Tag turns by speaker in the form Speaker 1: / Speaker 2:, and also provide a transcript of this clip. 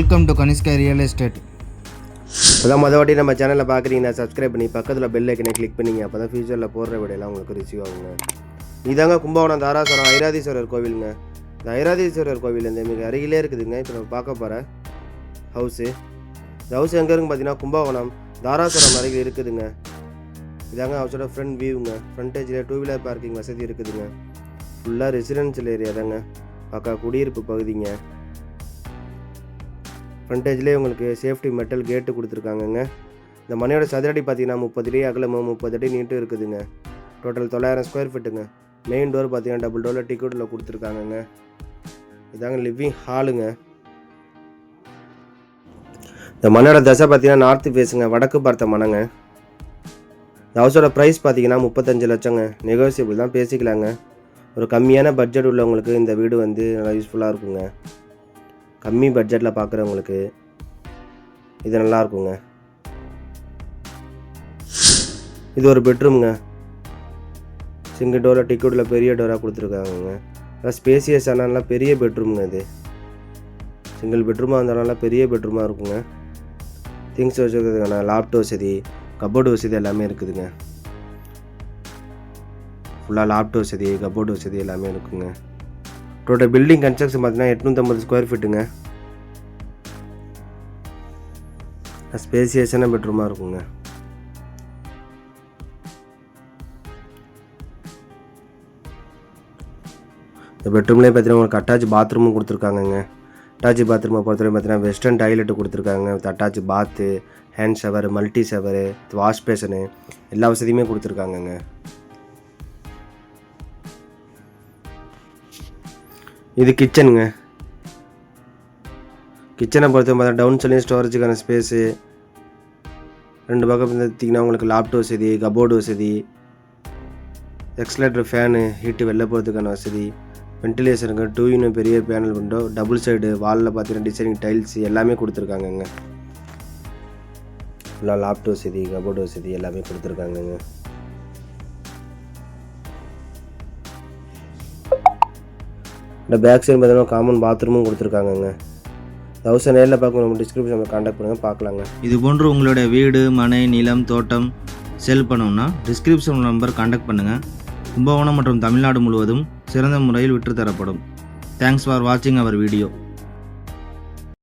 Speaker 1: Welcome to Kanishka real estate.
Speaker 2: அதான் மொதல் வாட்டி நம்ம சேனலில் பார்க்குறீங்கன்னா சப்ஸ்கிரைப் பண்ணி பக்கத்தில் பெல் ஐக்கனை கிளிக் பண்ணிங்க. அப்போ தான் ஃபியூச்சரில் போடுற வீடியோலாம் உங்களுக்கு ரிசீவ் ஆகுங்க. இதாங்க கும்பகோணம் தாராசுரம் ஐராதீஸ்வரர் கோவிலுங்க. இந்த ஐராதீஸ்வரர் கோவில் இந்த மிக அருகிலே இருக்குதுங்க. இப்போ நம்ம பார்க்க போகிற ஹவுஸு. இந்த ஹவுஸ் எங்கே இருக்குன்னு பார்த்தீங்கன்னா கும்பகோணம் தாராசுரம் அருகில் இருக்குதுங்க. இதாங்க ஹவுஸோட ஃப்ரண்ட் வியூங்க. ஃப்ரண்டேஜில் 2 வீலர் பார்க்கிங் வசதி இருக்குதுங்க. ஃபுல்லாக ரெசிடென்ஷியல் ஏரியா தாங்க, பக்கா குடியிருப்பு பகுதிங்க. ஃப்ரண்டேஜ்லேயே உங்களுக்கு சேஃப்டி மெட்டல் கேட்டு கொடுத்துருக்காங்கங்க. இந்த மனையோட சதுரடி பார்த்தீங்கன்னா 30 அடி அகலமும் 30 அடி நீட்டும் இருக்குதுங்க. Total 900 square ஃபீட்டுங்க. மெயின் டோர் பார்த்தீங்கன்னா டபுள் டோரில் டிக்கெட்டில் கொடுத்துருக்காங்கங்க. இதாங்க லிவிங் ஹாலுங்க. இந்த மனையோட தசை பார்த்தீங்கன்னா நார்த்து ஃபேஸுங்க, வடக்கு பார்த்த மனைங்க. இந்த ஹவுஸோட ப்ரைஸ் பார்த்தீங்கன்னா 35 லட்சங்க. நெகோசியபிள் தான், பேசிக்கலாங்க. ஒரு கம்மியான பட்ஜெட் உள்ளவங்களுக்கு இந்த வீடு வந்து நல்லா யூஸ்ஃபுல்லாக இருக்குங்க. கம்மி பட்ஜெட்டில் பார்க்குறவங்களுக்கு இது நல்லாயிருக்குங்க. இது ஒரு பெட்ரூம்ங்க. சிங்கிள் டோரில் டிக்கெட்டில் பெரிய டோராக கொடுத்துருக்காங்கங்க. நல்லா ஸ்பேசியஸான நல்லா பெரிய பெட்ரூம்ங்க. இது சிங்கிள் பெட்ரூமாக இருந்தாலும் பெரிய பெட்ரூமாக இருக்குங்க. திங்ஸ் வச்சுருக்கிறதுக்கான லாப்டாப் வசதி, கப்போர்டு வசதி எல்லாமே இருக்குதுங்க. ஃபுல்லாக லாப்டாப் வசதி, கப்போர்டு வசதி எல்லாமே இருக்குங்க. டோட்டல் பில்டிங் கன்ஸ்ட்ரக்ஷன் பார்த்தீங்கன்னா 850 ஸ்கொயர் ஃபீட்டுங்க. ஸ்பேசியஸான பெட்ரூமாக இருக்குங்க. இந்த பெட்ரூம்லேயே பார்த்தீங்கன்னா உங்களுக்கு அட்டாச் பாத்ரூமும் கொடுத்துருக்காங்கங்க. அட்டாச் பாத்ரூமை பொறுத்தவரை பார்த்தீங்கன்னா வெஸ்டர்ன் டாய்லெட்டு கொடுத்துருக்காங்க. வித் அட்டாச் பாத்து, hand shower, multi shower, wash basin எல்லா வசதியுமே கொடுத்துருக்காங்கங்க. இது கிச்சனுங்க. கிச்சனை பொறுத்த பார்த்தா டவுன் சைட்லேயும் ஸ்டோரேஜுக்கான ஸ்பேஸு, 2 பக்கம் பார்த்திங்கன்னா உங்களுக்கு லாப்டாப் வசதி, கபோர்டு வசதி, எக்ஸ்லேட்டர் ஃபேனு, ஹீட்டு வெளில போகிறதுக்கான வசதி, வென்டிலேஷனுக்கு 2 யூனிட் பெரிய பேனல் விண்டோ, டபுள் சைடு வாலில் பார்த்தீங்கன்னா டிசைனிங் டைல்ஸ் எல்லாமே கொடுத்துருக்காங்கங்க. ஃபுல்லாக லாப்டாப் வசதி, கபோர்டு வசதி எல்லாமே கொடுத்துருக்காங்கங்க. இந்த பேக் சைடு பார்த்தீங்கன்னா காமன் பாத்ரூமும் கொடுத்துருக்காங்கங்க. ஹவுஸை நேரில் பார்க்க நம்ம டிஸ்கிரிப்ஷனில் கான்டாக்ட் பண்ணுங்கள், பார்க்கலாங்க.
Speaker 1: இது போன்று உங்களுடைய வீடு, மனை, நிலம், தோட்டம் செல் பண்ணோம்னா டிஸ்கிரிப்ஷன் நம்பர் கான்டாக்ட் பண்ணுங்கள். கும்பகோணம் மற்றும் தமிழ்நாடு முழுவதும் சிறந்த முறையில் விற்று தரப்படும். தேங்க்ஸ் ஃபார் வாட்சிங் அவர் வீடியோ.